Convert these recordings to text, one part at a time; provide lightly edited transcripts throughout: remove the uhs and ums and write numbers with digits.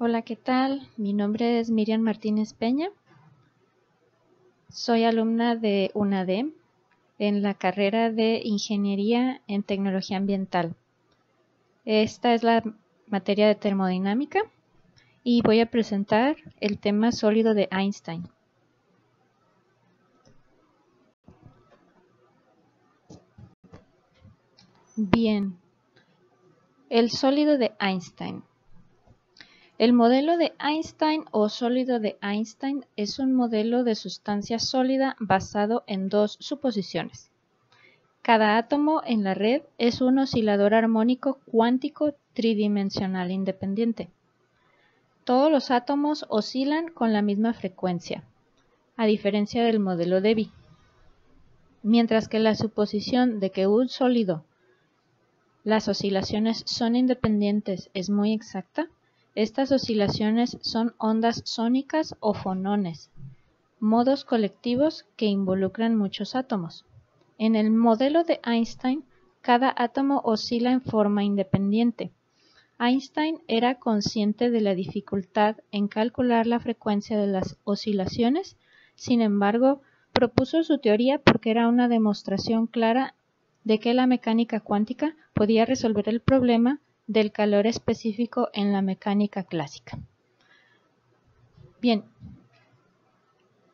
Hola, ¿qué tal? Mi nombre es Miriam Martínez Peña. Soy alumna de UNADEM en la carrera de Ingeniería en Tecnología Ambiental. Esta es la materia de termodinámica y voy a presentar el tema sólido de Einstein. Bien, el sólido de Einstein. El modelo de Einstein o sólido de Einstein es un modelo de sustancia sólida basado en dos suposiciones. Cada átomo en la red es un oscilador armónico cuántico tridimensional independiente. Todos los átomos oscilan con la misma frecuencia, a diferencia del modelo Debye. Mientras que la suposición de que un sólido las oscilaciones son independientes es muy exacta, estas oscilaciones son ondas sónicas o fonones, modos colectivos que involucran muchos átomos. En el modelo de Einstein, cada átomo oscila en forma independiente. Einstein era consciente de la dificultad en calcular la frecuencia de las oscilaciones, sin embargo, propuso su teoría porque era una demostración clara de que la mecánica cuántica podía resolver el problema del calor específico en la mecánica clásica. Bien,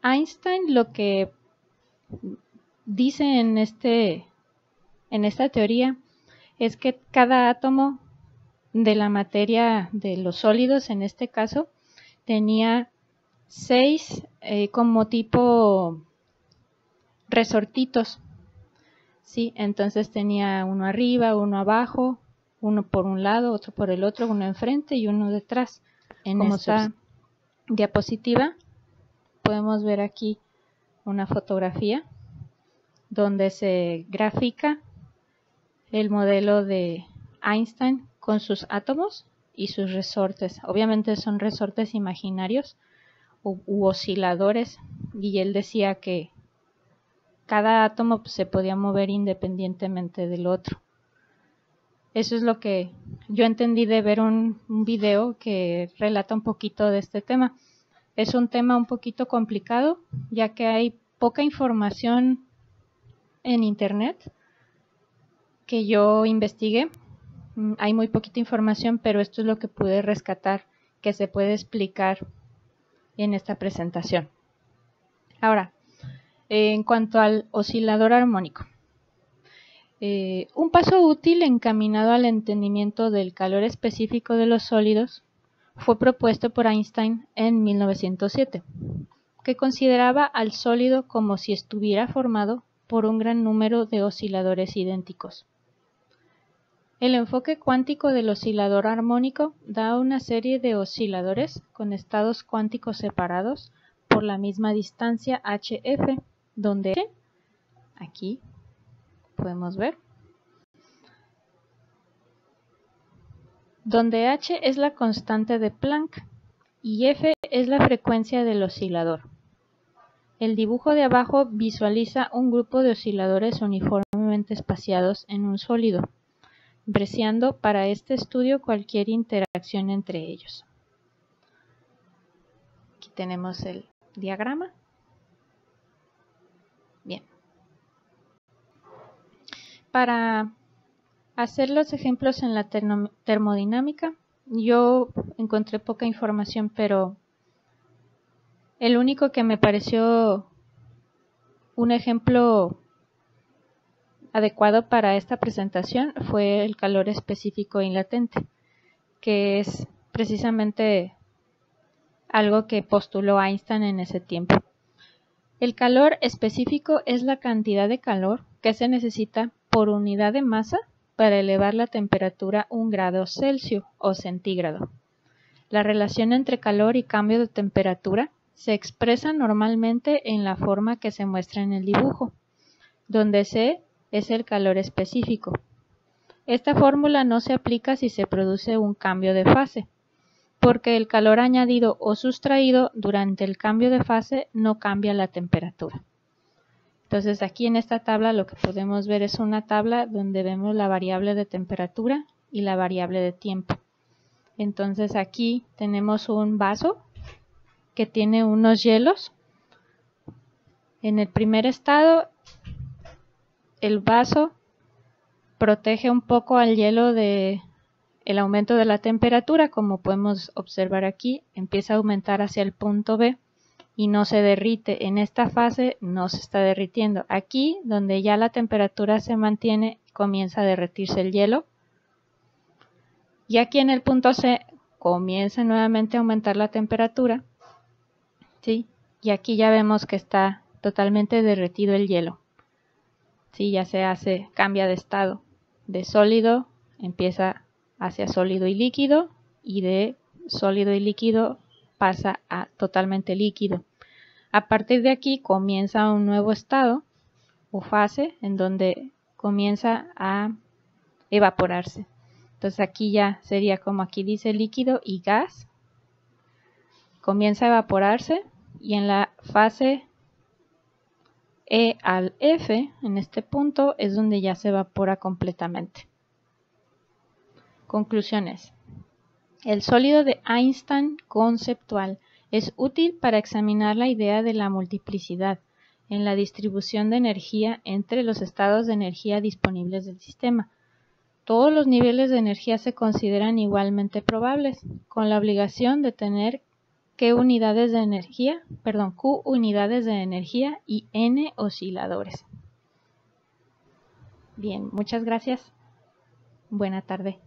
Einstein lo que dice en esta teoría es que cada átomo de la materia de los sólidos, en este caso, tenía 6 como tipo resortitos, ¿sí? Entonces tenía uno arriba, uno abajo, uno por un lado, otro por el otro, uno enfrente y uno detrás. En esta diapositiva podemos ver aquí una fotografía donde se grafica el modelo de Einstein con sus átomos y sus resortes. Obviamente son resortes imaginarios u osciladores, y él decía que cada átomo se podía mover independientemente del otro. Eso es lo que yo entendí de ver un video que relata un poquito de este tema. Es un tema un poquito complicado, ya que hay poca información en internet que yo investigué. Hay muy poquita información, pero esto es lo que pude rescatar, que se puede explicar en esta presentación. Ahora, en cuanto al oscilador armónico. Un paso útil encaminado al entendimiento del calor específico de los sólidos fue propuesto por Einstein en 1907, que consideraba al sólido como si estuviera formado por un gran número de osciladores idénticos. El enfoque cuántico del oscilador armónico da una serie de osciladores con estados cuánticos separados por la misma distancia hf, donde aquí podemos ver, donde h es la constante de Planck y f es la frecuencia del oscilador. El dibujo de abajo visualiza un grupo de osciladores uniformemente espaciados en un sólido, apreciando para este estudio cualquier interacción entre ellos. Aquí tenemos el diagrama. Bien. Para hacer los ejemplos en la termodinámica, yo encontré poca información, pero el único que me pareció un ejemplo adecuado para esta presentación fue el calor específico y latente, que es precisamente algo que postuló Einstein en ese tiempo. El calor específico es la cantidad de calor que se necesita por unidad de masa para elevar la temperatura 1 grado Celsius o centígrado. La relación entre calor y cambio de temperatura se expresa normalmente en la forma que se muestra en el dibujo, donde C es el calor específico. Esta fórmula no se aplica si se produce un cambio de fase, porque el calor añadido o sustraído durante el cambio de fase no cambia la temperatura. Entonces aquí en esta tabla lo que podemos ver es una tabla donde vemos la variable de temperatura y la variable de tiempo. Entonces aquí tenemos un vaso que tiene unos hielos. En el primer estado, el vaso protege un poco al hielo de el aumento de la temperatura, como podemos observar aquí, empieza a aumentar hacia el punto B y no se derrite. En esta fase no se está derritiendo. Aquí, donde ya la temperatura se mantiene, comienza a derretirse el hielo. Y aquí en el punto C comienza nuevamente a aumentar la temperatura, ¿sí? Y aquí ya vemos que está totalmente derretido el hielo. ¿Sí? Ya cambia de estado. De sólido empieza hacia sólido y líquido, y de sólido y líquido pasa a totalmente líquido. A partir de aquí comienza un nuevo estado o fase en donde comienza a evaporarse. Entonces aquí ya sería como aquí dice líquido y gas. Comienza a evaporarse y en la fase E al F, en este punto, es donde ya se evapora completamente. Conclusiones. El sólido de Einstein conceptual es útil para examinar la idea de la multiplicidad en la distribución de energía entre los estados de energía disponibles del sistema. Todos los niveles de energía se consideran igualmente probables, con la obligación de tener Q unidades de energía y N osciladores. Bien, muchas gracias. Buena tarde.